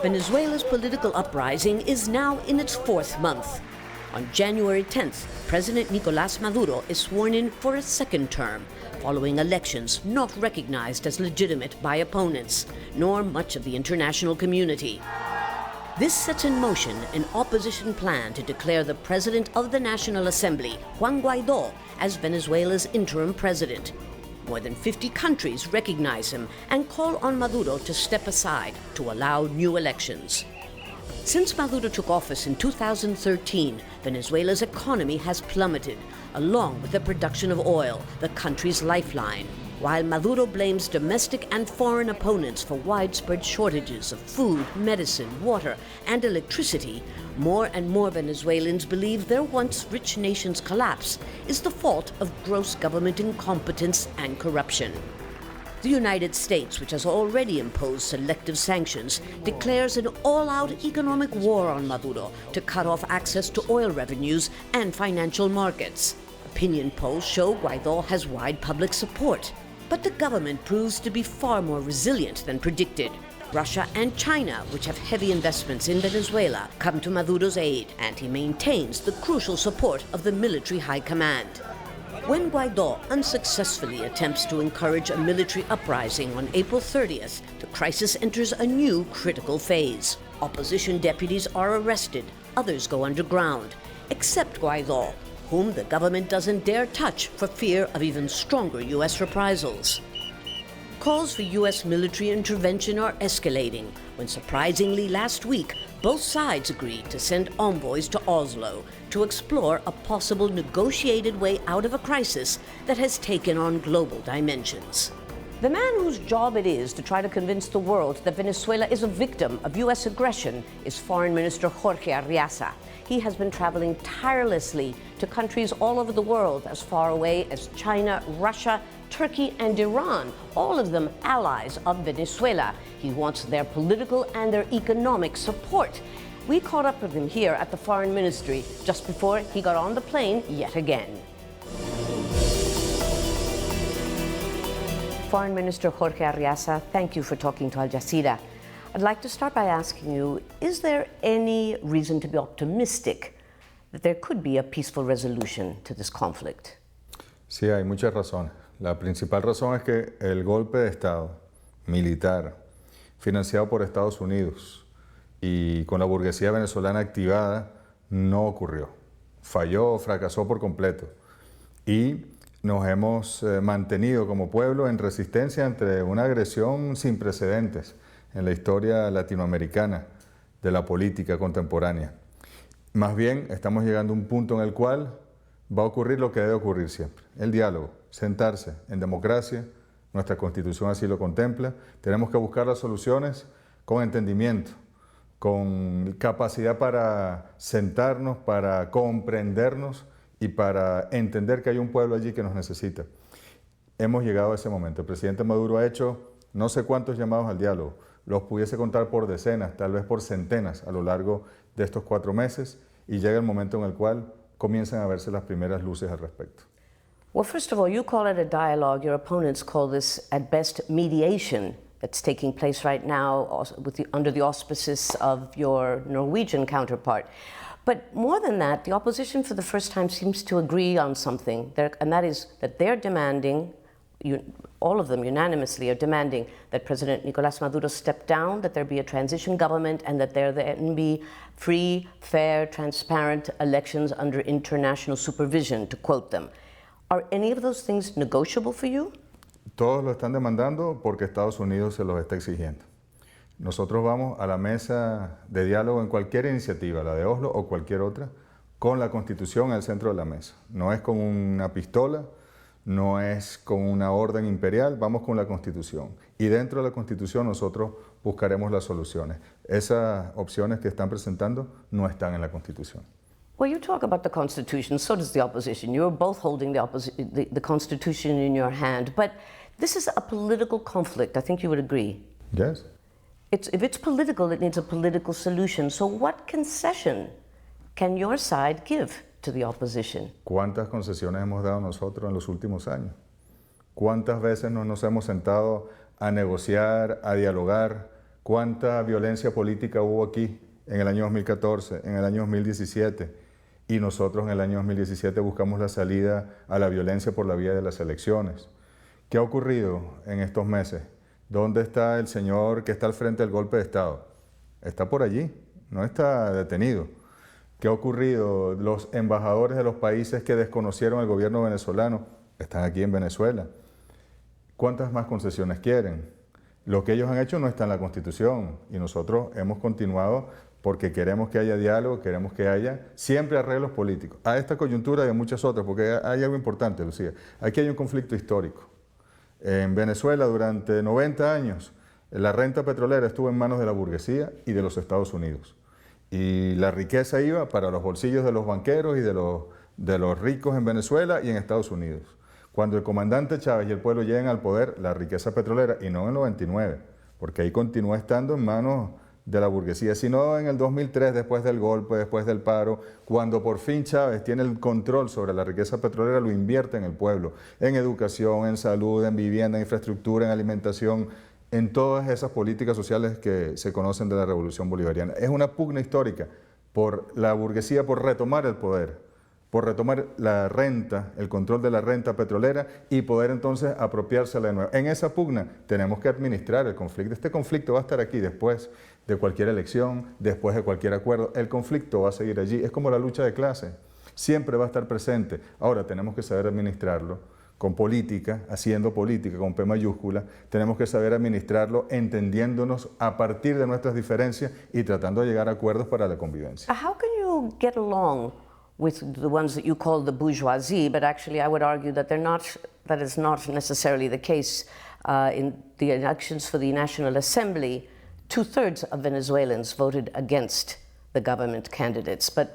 Venezuela's political uprising is now in its fourth month. On January 10th, President Nicolas Maduro is sworn in for a second term, following elections not recognized as legitimate by opponents, nor much of the international community. This sets in motion an opposition plan to declare the President of the National Assembly, Juan Guaido, as Venezuela's interim president. More than 50 countries recognize him and call on Maduro to step aside to allow new elections. Since Maduro took office in 2013, Venezuela's economy has plummeted, along with the production of oil, the country's lifeline. While Maduro blames domestic and foreign opponents for widespread shortages of food, medicine, water, and electricity, more and more Venezuelans believe their once rich nation's collapse is the fault of gross government incompetence and corruption. The United States, which has already imposed selective sanctions, declares an all-out economic war on Maduro to cut off access to oil revenues and financial markets. Opinion polls show Guaido has wide public support. But the government proves to be far more resilient than predicted. Russia and China, which have heavy investments in Venezuela, come to Maduro's aid, and he maintains the crucial support of the military high command. When Guaido unsuccessfully attempts to encourage a military uprising on April 30th, the crisis enters a new critical phase. Opposition deputies are arrested, others go underground, except Guaido, whom the government doesn't dare touch for fear of even stronger U.S. reprisals. Calls for U.S. military intervention are escalating, when surprisingly last week, both sides agreed to send envoys to Oslo to explore a possible negotiated way out of a crisis that has taken on global dimensions. The man whose job it is to try to convince the world that Venezuela is a victim of U.S. aggression is Foreign Minister Jorge Arreaza. He has been traveling tirelessly to countries all over the world, as far away as China, Russia, Turkey, and Iran, all of them allies of Venezuela. He wants their political and their economic support. We caught up with him here at the Foreign Ministry just before he got on the plane yet again. Foreign Minister Jorge Arreaza, thank you for talking to Al Jazeera. I'd like to start by asking you, is there any reason to be optimistic that there could be a peaceful resolution to this conflict? Sí, hay muchas razones. La principal razón es que el golpe de Estado militar, financiado por Estados Unidos y con la burguesía venezolana activada, no ocurrió. Falló, fracasó por completo. Y nos hemos mantenido como pueblo en resistencia ante una agresión sin precedentes en la historia latinoamericana de la política contemporánea. Más bien, estamos llegando a un punto en el cual va a ocurrir lo que debe ocurrir siempre, el diálogo, sentarse en democracia, nuestra Constitución así lo contempla, tenemos que buscar las soluciones con entendimiento, con capacidad para sentarnos, para comprendernos y para entender que hay un pueblo allí que nos necesita. Hemos llegado a ese momento. El presidente Maduro ha hecho no sé cuántos llamados al diálogo, los pudiese contar por decenas, tal vez por centenas a lo largo de estos 4 meses, y llega el momento en el cual comienzan a verse las primeras luces al respecto. Well, first of all, you call it a dialogue. Your opponents call this, at best, mediation that's taking place right now under the auspices of your Norwegian counterpart. But more than that, the opposition for the first time seems to agree on something, and that is that they're demanding, all of them unanimously are demanding that President Nicolas Maduro step down, that there be a transition government, and that there then be free, fair, transparent elections under international supervision, to quote them. Are any of those things negotiable for you? Todos lo están demandando porque Estados Unidos se los está exigiendo. Nosotros vamos a la mesa de diálogo en cualquier iniciativa, la de Oslo o cualquier otra, con la Constitución en el centro de la mesa. No es con una pistola, no es con una orden imperial, vamos con la Constitución. Y dentro de la Constitución nosotros buscaremos las soluciones. Esas opciones que están presentando no están en la Constitución. Well, you talk about the Constitution, so does the opposition. You're both holding the Constitution in your hand. But this is a political conflict. I think you would agree. Yes. If it's political, it needs a political solution. So what concession can your side give to the opposition? ¿Cuántas concesiones hemos dado nosotros en los últimos años? ¿Cuántas veces nos hemos sentado a negociar, a dialogar cuánta violencia política hubo aquí en el año 2014, en el año 2017, y nosotros en el año 2017 buscamos la salida a la violencia por la vía de las elecciones. ¿Qué ha ocurrido en estos meses? ¿Dónde está el señor que está al frente del golpe de Estado? Está por allí, no está detenido. ¿Qué ha ocurrido? Los embajadores de los países que desconocieron el gobierno venezolano están aquí en Venezuela. ¿Cuántas más concesiones quieren? Lo que ellos han hecho no está en la Constitución y nosotros hemos continuado porque queremos que haya diálogo, queremos que haya siempre arreglos políticos. A esta coyuntura y a muchas otras, porque hay algo importante, Lucía. Aquí hay un conflicto histórico. En Venezuela durante 90 años la renta petrolera estuvo en manos de la burguesía y de los Estados Unidos. Y la riqueza iba para los bolsillos de los banqueros y de los ricos en Venezuela y en Estados Unidos. Cuando el comandante Chávez y el pueblo llegan al poder, la riqueza petrolera, y no en el 99, porque ahí continúa estando en manos de la burguesía, sino en el 2003, después del golpe, después del paro, cuando por fin Chávez tiene el control sobre la riqueza petrolera, lo invierte en el pueblo, en educación, en salud, en vivienda, en infraestructura, en alimentación, en todas esas políticas sociales que se conocen de la Revolución Bolivariana. Es una pugna histórica por la burguesía por retomar el poder, por retomar la renta, el control de la renta petrolera y poder entonces apropiársela de nuevo. En esa pugna tenemos que administrar el conflicto. Este conflicto va a estar aquí después de cualquier elección, después de cualquier acuerdo. El conflicto va a seguir allí. Es como la lucha de clase. Siempre va a estar presente. Ahora tenemos que saber administrarlo con política, haciendo política con P mayúscula. Tenemos que saber administrarlo entendiéndonos a partir de nuestras diferencias y tratando de llegar a acuerdos para la convivencia. How can you get along with the ones that you call the bourgeoisie, but actually I would argue that that is not necessarily the case. In the elections for the National Assembly, 2/3 of Venezuelans voted against the government candidates. But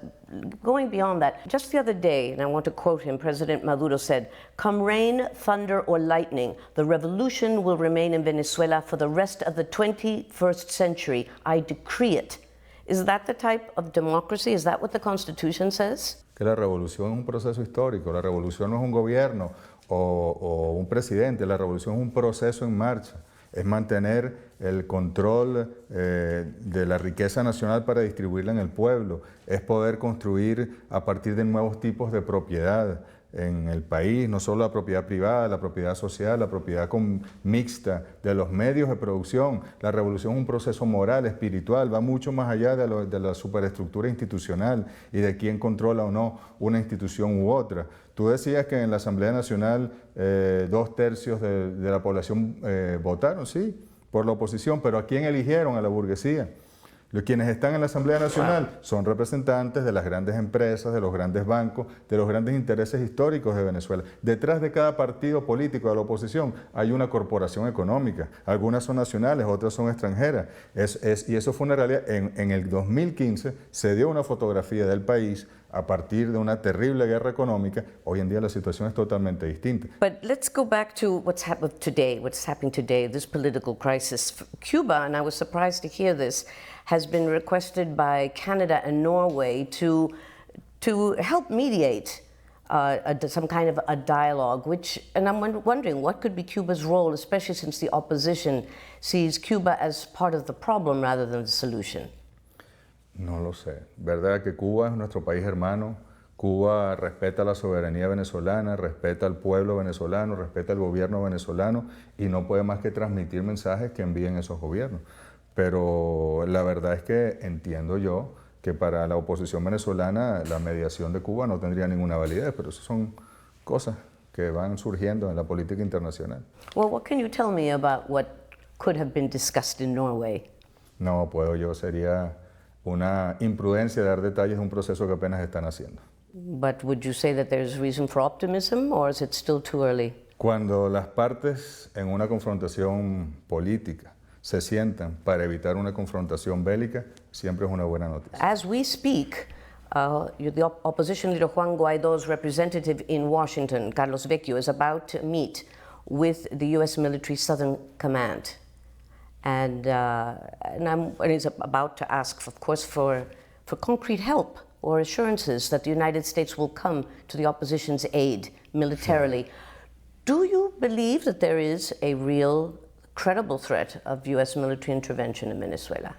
going beyond that, just the other day, and I want to quote him, President Maduro said, "Come rain, thunder, or lightning, the revolution will remain in Venezuela for the rest of the 21st century. I decree it." Is that the type of democracy? Is that what the Constitution says? Que la revolución es un proceso histórico, la revolución no es un gobierno o un presidente, la revolución es un proceso en marcha, es mantener el control de la riqueza nacional para distribuirla en el pueblo, es poder construir a partir de nuevos tipos de propiedad en el país, no solo la propiedad privada, la propiedad social, la propiedad mixta de los medios de producción. La revolución es un proceso moral, espiritual, va mucho más allá de la superestructura institucional y de quién controla o no una institución u otra. Tú decías que en la Asamblea Nacional 2/3 de la población votaron, sí, por la oposición, pero ¿a quién eligieron? A la burguesía. Quienes están en la Asamblea Nacional son representantes de las grandes empresas, de los grandes bancos, de los grandes intereses históricos de Venezuela. Detrás de cada partido político de la oposición hay una corporación económica. Algunas son nacionales, otras son extranjeras. Y eso fue una realidad. En el 2015 se dio una fotografía del país a partir de una terrible guerra económica. Hoy en día la situación es totalmente distinta. But let's go back to what's happening today, this political crisis. Cuba, and I was surprised to hear this, has been requested by Canada and Norway to help mediate some kind of a dialogue, and I'm wondering what could be Cuba's role, especially since the opposition sees Cuba as part of the problem rather than the solution. No lo sé. Verdad que Cuba es nuestro país hermano. Cuba respeta la soberanía venezolana, respeta al pueblo venezolano, respeta al gobierno venezolano y no puede más que transmitir mensajes que envíen esos gobiernos. Pero la verdad es que entiendo yo que para la oposición venezolana la mediación de Cuba no tendría ninguna validez, pero eso son cosas que van surgiendo en la política internacional. Well, what can you tell me about what could have been discussed in Norway? No puedo yo, sería una imprudencia dar detalles de un proceso que apenas están haciendo. But would you say that there's reason for optimism, or is it still too early? Cuando las partes en una confrontación política se sientan para evitar una confrontación bélica, siempre es una buena noticia. As we speak, the opposition leader Juan Guaido's representative in Washington, Carlos Vecchio, is about to meet with the U.S. military Southern Command. And he's about to ask, of course, for concrete help or assurances that the United States will come to the opposition's aid militarily. Do you believe that there is a real credible threat of U.S. military intervention in Venezuela?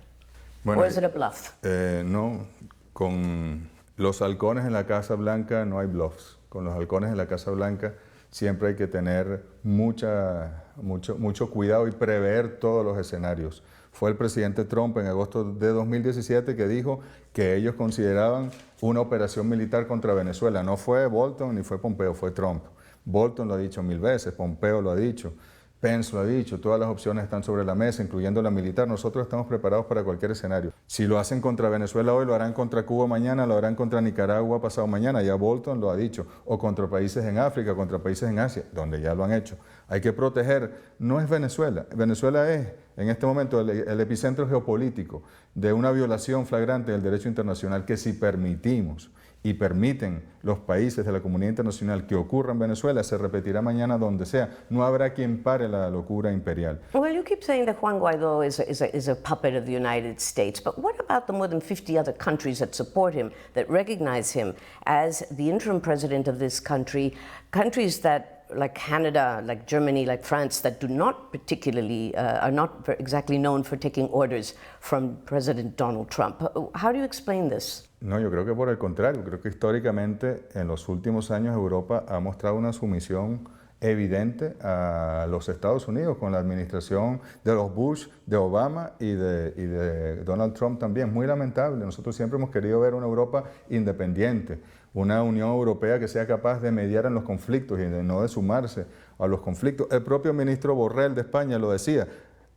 Bueno, or is it a bluff? No, con los halcones en la Casa Blanca no hay bluffs. Con los halcones en la Casa Blanca siempre hay que tener mucho cuidado y prever todos los escenarios. Fue el presidente Trump en agosto de 2017 que dijo que ellos consideraban una operación militar contra Venezuela. No fue Bolton ni fue Pompeo, fue Trump. Bolton lo ha dicho 1000 veces, Pompeo lo ha dicho, Pence lo ha dicho, todas las opciones están sobre la mesa, incluyendo la militar. Nosotros estamos preparados para cualquier escenario. Si lo hacen contra Venezuela hoy, lo harán contra Cuba mañana, lo harán contra Nicaragua pasado mañana, ya Bolton lo ha dicho, o contra países en África, contra países en Asia, donde ya lo han hecho. Hay que proteger, no es Venezuela, Venezuela es en este momento el epicentro geopolítico de una violación flagrante del derecho internacional que si permitimos y permiten los países de la comunidad internacional que ocurra en Venezuela, se repetirá mañana donde sea. No habrá quien pare la locura imperial. Well, you keep saying that Juan Guaido is a puppet of the United States, but what about the more than 50 other countries that support him, that recognize him as the interim president of this country, countries that like Canada, like Germany, like France, that do not particularly, are not exactly known for taking orders from President Donald Trump. How do you explain this? No, yo creo que por el contrario, creo que históricamente en los últimos años Europa ha mostrado una sumisión evidente a los Estados Unidos con la administración de los Bush, de Obama y de Donald Trump también. Muy lamentable, nosotros siempre hemos querido ver una Europa independiente, una Unión Europea que sea capaz de mediar en los conflictos y no de sumarse a los conflictos. El propio ministro Borrell de España lo decía.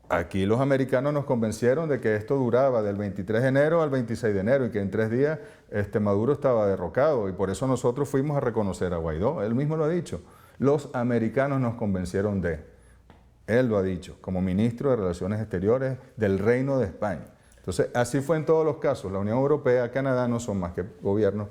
Aquí los americanos nos convencieron de que esto duraba del 23 de enero al 26 de enero y que en 3 días Maduro estaba derrocado y por eso nosotros fuimos a reconocer a Guaidó. Él mismo lo ha dicho. Los americanos nos convencieron de. Él lo ha dicho, como ministro de Relaciones Exteriores del Reino de España. Entonces, así fue en todos los casos. La Unión Europea, Canadá no son más que gobiernos,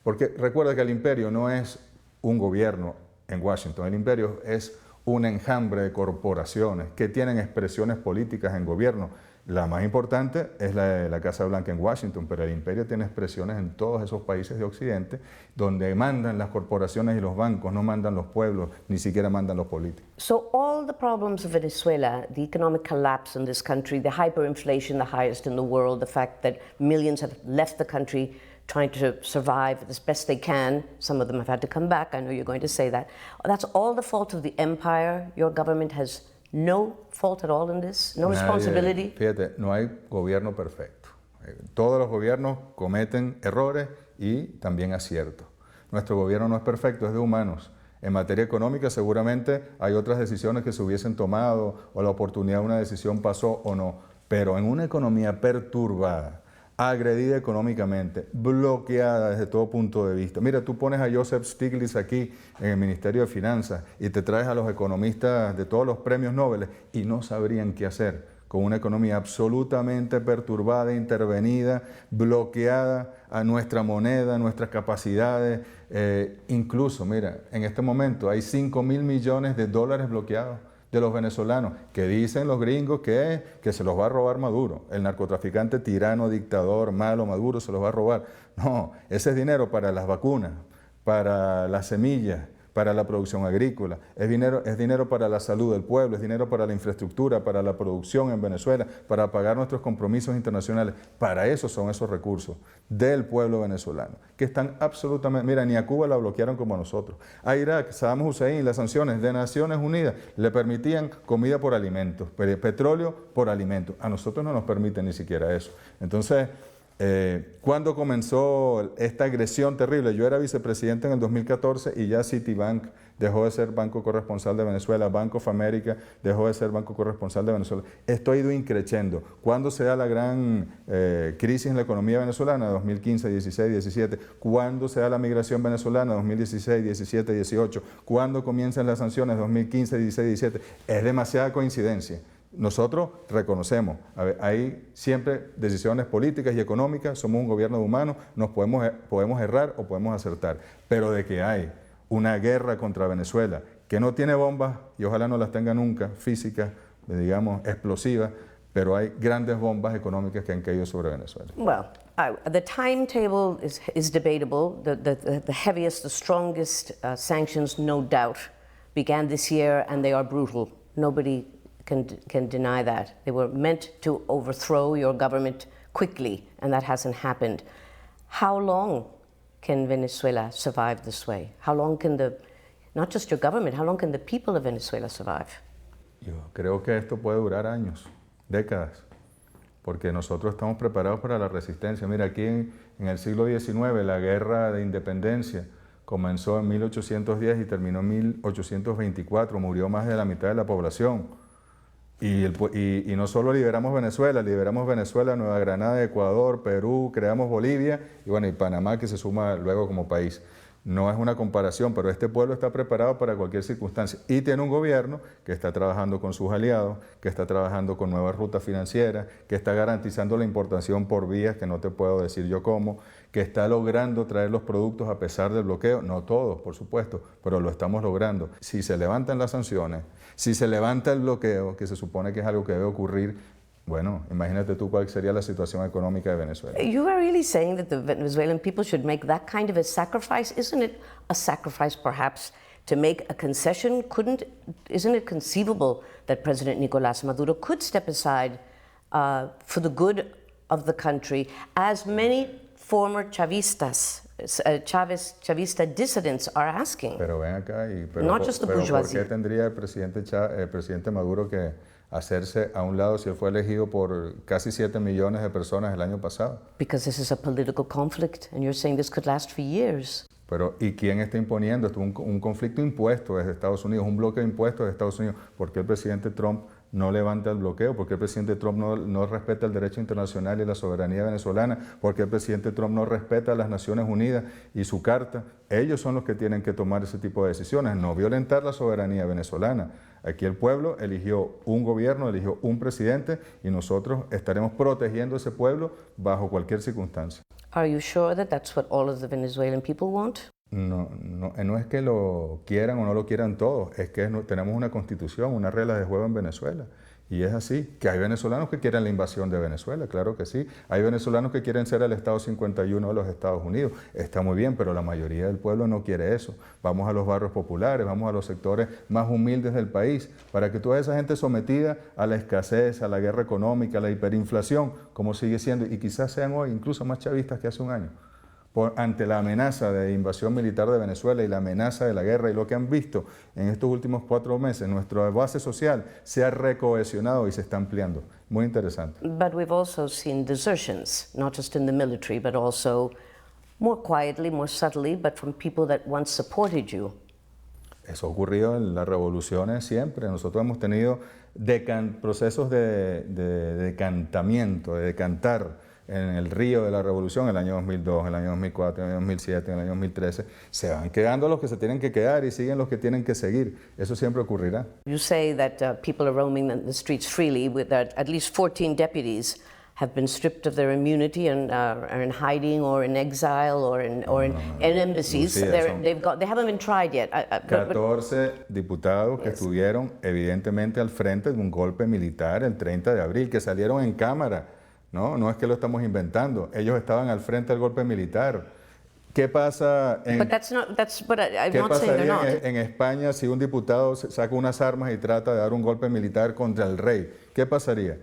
porque recuerda que el imperio no es un gobierno en Washington, el imperio es un enjambre de corporaciones que tienen expresiones políticas en gobierno. La más importante es la de la Casa Blanca en Washington, pero el imperio tiene expresiones en todos esos países de Occidente donde mandan las corporaciones y los bancos, no mandan los pueblos, ni siquiera mandan los políticos. So all the problems of Venezuela, the economic collapse in this country, the hyperinflation, the highest in the world, the fact that millions have left the country trying to survive as best they can. Some of them have had to come back. I know you're going to say that. That's all the fault of the empire. Your government has no fault at all in this? No responsibility? Fíjate, no hay gobierno perfecto. Todos los gobiernos cometen errores y también aciertos. Nuestro gobierno no es perfecto, es de humanos. En materia económica seguramente hay otras decisiones que se hubiesen tomado o la oportunidad de una decisión pasó o no. Pero en una economía perturbada, agredida económicamente, bloqueada desde todo punto de vista. Mira, tú pones a Joseph Stiglitz aquí en el Ministerio de Finanzas y te traes a los economistas de todos los premios Nobel y no sabrían qué hacer con una economía absolutamente perturbada, intervenida, bloqueada a nuestra moneda, a nuestras capacidades. Incluso, mira, en este momento hay 5.000 millones de dólares bloqueados de los venezolanos, que dicen los gringos que se los va a robar Maduro. El narcotraficante tirano, dictador, malo Maduro se los va a robar. No, ese es dinero para las vacunas, para las semillas, para la producción agrícola, es dinero para la salud del pueblo, es dinero para la infraestructura, para la producción en Venezuela, para pagar nuestros compromisos internacionales. Para eso son esos recursos del pueblo venezolano, que están absolutamente... Mira, ni a Cuba la bloquearon como a nosotros. A Irak, Saddam Hussein, las sanciones de Naciones Unidas le permitían comida por alimentos, petróleo por alimentos. A nosotros no nos permiten ni siquiera eso. Entonces... ¿cuándo comenzó esta agresión terrible? Yo era vicepresidente en el 2014 y ya Citibank dejó de ser banco corresponsal de Venezuela, Bank of America dejó de ser banco corresponsal de Venezuela. Esto ha ido increciendo. ¿Cuándo se da la gran crisis en la economía venezolana? 2015, 16, 17. ¿Cuándo se da la migración venezolana? 2016, 17, 18. ¿Cuándo comienzan las sanciones? 2015, 16, 17. Es demasiada coincidencia. Nosotros reconocemos, hay siempre decisiones políticas y económicas, somos un gobierno de humanos, nos podemos errar o podemos acertar, pero de que hay una guerra contra Venezuela que no tiene bombas y ojalá no las tenga nunca, físicas, digamos, explosivas, pero hay grandes bombas económicas que han caído sobre Venezuela. Well, the timetable is debatable. The heaviest, the strongest sanctions, no doubt, began this year and they are brutal. Nobody can deny that. They were meant to overthrow your government quickly, and that hasn't happened. How long can Venezuela survive this way? How long can not just your government, how long can the people of Venezuela survive? Yo creo que esto puede durar años, décadas, porque nosotros estamos preparados para la resistencia. Mira, aquí en el siglo XIX la guerra de independencia comenzó en 1810 y terminó en 1824, murió más de la mitad de la población. Y no solo liberamos Venezuela, Nueva Granada, Ecuador, Perú, creamos Bolivia y bueno, y Panamá que se suma luego como país. No es una comparación, pero este pueblo está preparado para cualquier circunstancia y tiene un gobierno que está trabajando con sus aliados, que está trabajando con nuevas rutas financieras, que está garantizando la importación por vías que no te puedo decir yo cómo, que está logrando traer los productos a pesar del bloqueo, no todos, por supuesto, pero lo estamos logrando. Si se levantan las sanciones, si se levanta el bloqueo, que se supone que es algo que debe ocurrir, bueno, imagínate tú cuál sería la situación económica de Venezuela. You are really saying that the Venezuelan people should make that kind of a sacrifice? Isn't it a sacrifice perhaps to make a concession? Isn't it conceivable that President Nicolas Maduro could step aside for the good of the country, as many former Chavistas, Chavista dissidents are asking? Pero ven acá, Not just the bourgeoisie. ¿Por qué tendría el presidente Maduro que hacerse a un lado si él fue elegido por casi 7 millones de personas el año pasado? Because this is a political conflict, and you're saying this could last for years. Pero, ¿y quién está imponiendo esto? Un conflicto impuesto desde Estados Unidos, un bloqueo impuesto desde Estados Unidos. ¿Por qué el presidente Trump no levanta el bloqueo? ¿Por qué el presidente Trump no respeta el derecho internacional y la soberanía venezolana? ¿Por qué el presidente Trump no respeta a las Naciones Unidas y su carta? Ellos son los que tienen que tomar ese tipo de decisiones, no violentar la soberanía venezolana. Aquí el pueblo eligió un gobierno, eligió un presidente y nosotros estaremos protegiendo a ese pueblo bajo cualquier circunstancia. Are you sure that that's what all of the Venezuelan people want? No es que lo quieran o no lo quieran todos, es que tenemos una constitución, unas reglas de juego en Venezuela. Y es así, que hay venezolanos que quieren la invasión de Venezuela, claro que sí. Hay venezolanos que quieren ser el Estado 51 de los Estados Unidos. Está muy bien, pero la mayoría del pueblo no quiere eso. Vamos a los barrios populares, vamos a los sectores más humildes del país, para que toda esa gente sometida a la escasez, a la guerra económica, a la hiperinflación, como sigue siendo, y quizás sean hoy incluso más chavistas que hace un año, ante la amenaza de invasión militar de Venezuela y la amenaza de la guerra y lo que han visto en estos últimos 4 meses, nuestra base social se ha recohesionado y se está ampliando. Muy interesante. But we've also seen desertions, not just in the military, but also more quietly, more subtly, but from people that once supported you. Eso ha ocurrido en las revoluciones siempre. Nosotros hemos tenido procesos de decantamiento, de decantar en el río de la revolución, en el año 2002, en el año 2004, en el año 2007, en el año 2013, se van quedando los que se tienen que quedar y siguen los que tienen que seguir. Eso siempre ocurrirá. You say that people are roaming the streets freely, with that at least 14 deputies have been stripped of their immunity and are in hiding or in exile or in embassies. Lucía, they haven't been tried yet. 14 diputados que estuvieron evidentemente al frente de un golpe militar el 30 de abril, que salieron en cámara. No es que lo estamos inventando. Ellos estaban al frente del golpe militar. ¿Qué pasa en España si un diputado saca unas armas y trata de dar un golpe militar contra el rey? ¿Qué pasaría?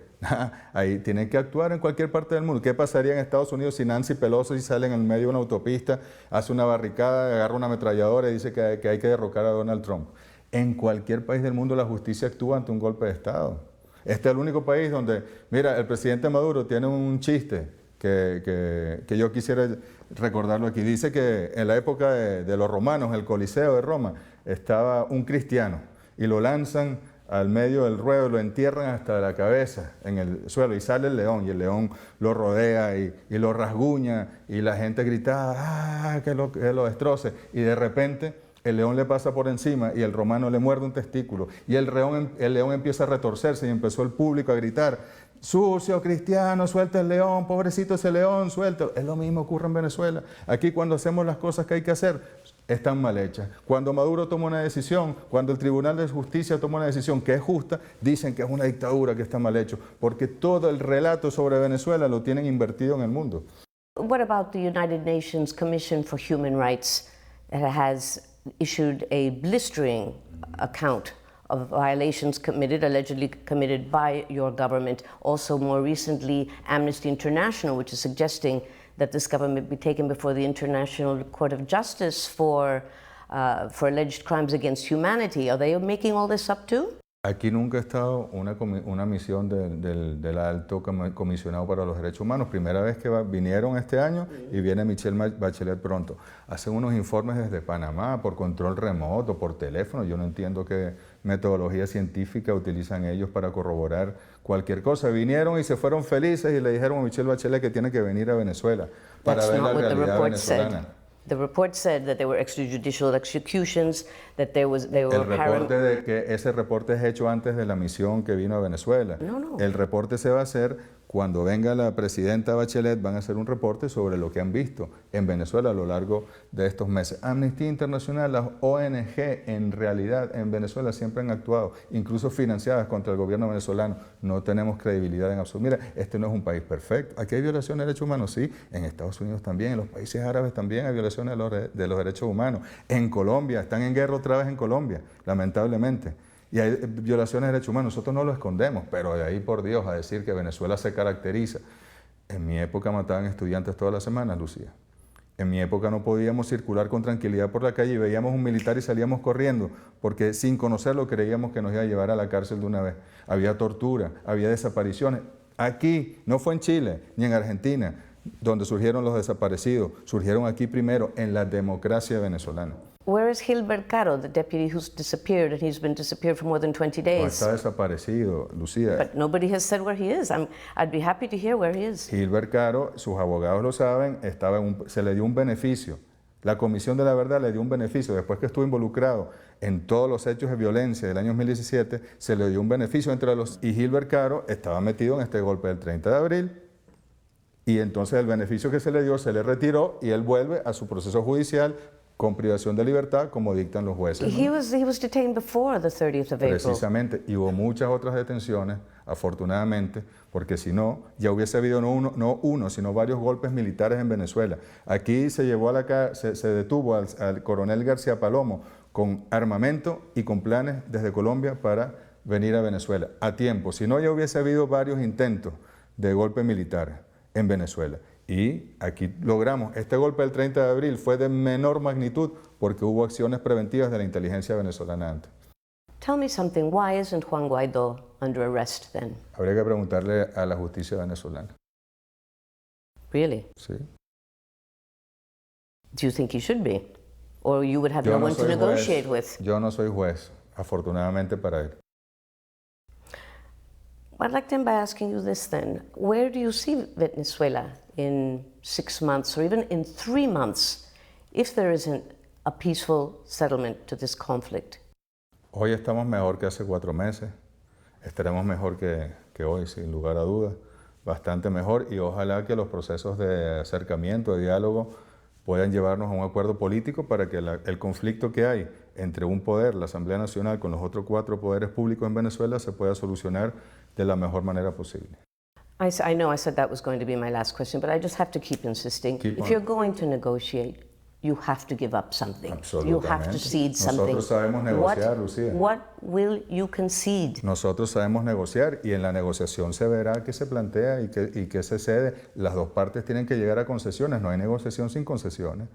Ahí tienen que actuar en cualquier parte del mundo. ¿Qué pasaría en Estados Unidos si Nancy Pelosi sale en el medio de una autopista, hace una barricada, agarra una ametralladora y dice que hay que derrocar a Donald Trump? En cualquier país del mundo la justicia actúa ante un golpe de Estado. Este es el único país donde, mira, el presidente Maduro tiene un chiste que yo quisiera recordarlo aquí. Dice que en la época de los romanos, en el Coliseo de Roma, estaba un cristiano y lo lanzan al medio del ruedo, lo entierran hasta la cabeza en el suelo y sale el león y el león lo rodea y lo rasguña y la gente grita que lo destroce y de repente el león le pasa por encima y el romano le muerde un testículo y el león empieza a retorcerse y empezó el público a gritar: sucio cristiano, suelta el león, pobrecito ese león, suelta. Es lo mismo ocurre en Venezuela. Aquí cuando hacemos las cosas que hay que hacer, están mal hechas. Cuando Maduro toma una decisión, cuando el Tribunal de Justicia toma una decisión que es justa, dicen que es una dictadura, que está mal hecho, porque todo el relato sobre Venezuela lo tienen invertido en el mundo. What about the United Nations Commission for Human Rights that has issued a blistering account of violations allegedly committed by your government. Also, more recently, Amnesty International, which is suggesting that this government be taken before the International Court of Justice for alleged crimes against humanity. Are they making all this up too? Aquí nunca ha estado una misión del alto comisionado para los derechos humanos. Primera vez que vinieron este año y viene Michelle Bachelet pronto. Hacen unos informes desde Panamá por control remoto, por teléfono. Yo no entiendo qué metodología científica utilizan ellos para corroborar cualquier cosa. Vinieron y se fueron felices y le dijeron a Michelle Bachelet que tiene que venir a Venezuela para ver la realidad venezolana. The report said that there were extrajudicial executions, that they were ese reporte es hecho antes de la misión que vino a Venezuela. No. El reporte se va a hacer cuando venga la presidenta Bachelet, van a hacer un reporte sobre lo que han visto en Venezuela a lo largo de estos meses. Amnistía Internacional, las ONG en realidad en Venezuela siempre han actuado, incluso financiadas contra el gobierno venezolano. No tenemos credibilidad en absoluto. Mira, este no es un país perfecto. Aquí hay violaciones de derechos humanos, sí. En Estados Unidos también, en los países árabes también hay violaciones de los derechos humanos. En Colombia, están en guerra otra vez en Colombia, lamentablemente. Y hay violaciones de derechos humanos, nosotros no lo escondemos, pero de ahí por Dios a decir que Venezuela se caracteriza. En mi época mataban estudiantes todas las semanas, Lucía. En mi época no podíamos circular con tranquilidad por la calle y veíamos un militar y salíamos corriendo, porque sin conocerlo creíamos que nos iba a llevar a la cárcel de una vez. Había tortura, había desapariciones. Aquí, no fue en Chile ni en Argentina, donde surgieron los desaparecidos, surgieron aquí primero en la democracia venezolana. Where is Gilbert Caro, the deputy who's disappeared, and he's been disappeared for more than 20 days? No, está desaparecido, Lucía. But nobody has said where he is. I'd be happy to hear where he is. Gilbert Caro, sus abogados lo saben, se le dio un beneficio. La Comisión de la Verdad le dio un beneficio. Después que estuvo involucrado en todos los hechos de violencia del año 2017, se le dio un beneficio y Gilbert Caro estaba metido en este golpe del 30 de abril. Y entonces el beneficio que se le dio se le retiró y él vuelve a su proceso judicial con privación de libertad, como dictan los jueces. He was detained before the 30th of April. Precisamente, y hubo muchas otras detenciones, afortunadamente, porque si no, ya hubiese habido no uno, sino varios golpes militares en Venezuela. Aquí se llevó se detuvo al coronel García Palomo con armamento y con planes desde Colombia para venir a Venezuela a tiempo. Si no, ya hubiese habido varios intentos de golpe militar en Venezuela. Y aquí logramos, este golpe del 30 de abril fue de menor magnitud porque hubo acciones preventivas de la inteligencia venezolana antes. Tell me something, why isn't Juan Guaido under arrest then? Habría que preguntarle a la justicia venezolana. Really? Sí. Do you think he should be? Or you would have no one to negotiate with? Yo no soy juez, afortunadamente para él. I'd like to end by asking you this then. Where do you see Venezuela in 6 months or even in 3 months if there isn't a peaceful settlement to this conflict? Hoy estamos mejor que hace 4 meses. Estaremos mejor que hoy, sin lugar a dudas. Bastante mejor y ojalá que los procesos de acercamiento, de diálogo, puedan llevarnos a un acuerdo político para que el conflicto que hay entre un poder, la Asamblea Nacional, con los otros 4 poderes públicos en Venezuela se pueda solucionar de la mejor manera posible. I know I said that was going to be my last question, but I just have to keep insisting. If you're going to negotiate, you have to give up something. You have to cede something. Nosotros sabemos negociar, Lucía. What will you concede? Nosotros sabemos negociar y en la negociación se verá qué se plantea y qué se cede. Las dos partes tienen que llegar a concesiones, no hay negociación sin concesiones.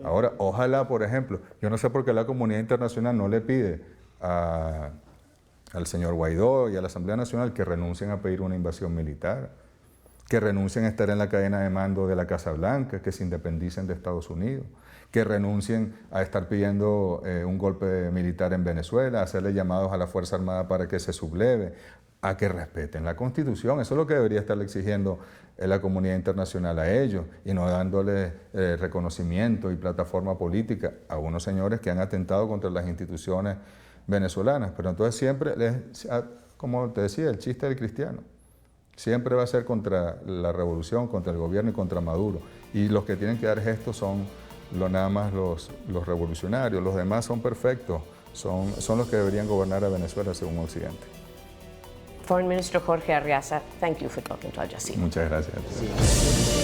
Ahora, ojalá, por ejemplo, yo no sé por qué la comunidad internacional no le pide al señor Guaidó y a la Asamblea Nacional que renuncien a pedir una invasión militar, que renuncien a estar en la cadena de mando de la Casa Blanca, que se independicen de Estados Unidos, que renuncien a estar pidiendo un golpe militar en Venezuela, a hacerle llamados a la Fuerza Armada para que se subleve, a que respeten la Constitución. Eso es lo que debería estarle exigiendo la comunidad internacional a ellos y no dándole reconocimiento y plataforma política a unos señores que han atentado contra las instituciones venezolanas. Pero entonces siempre, como te decía, el chiste del cristiano. Siempre va a ser contra la revolución, contra el gobierno y contra Maduro. Y los que tienen que dar gestos son nada más los revolucionarios. Los demás son perfectos, son los que deberían gobernar a Venezuela según Occidente. Foreign Minister Jorge Arreaza, thank you for talking to Al Jazeera. Muchas gracias.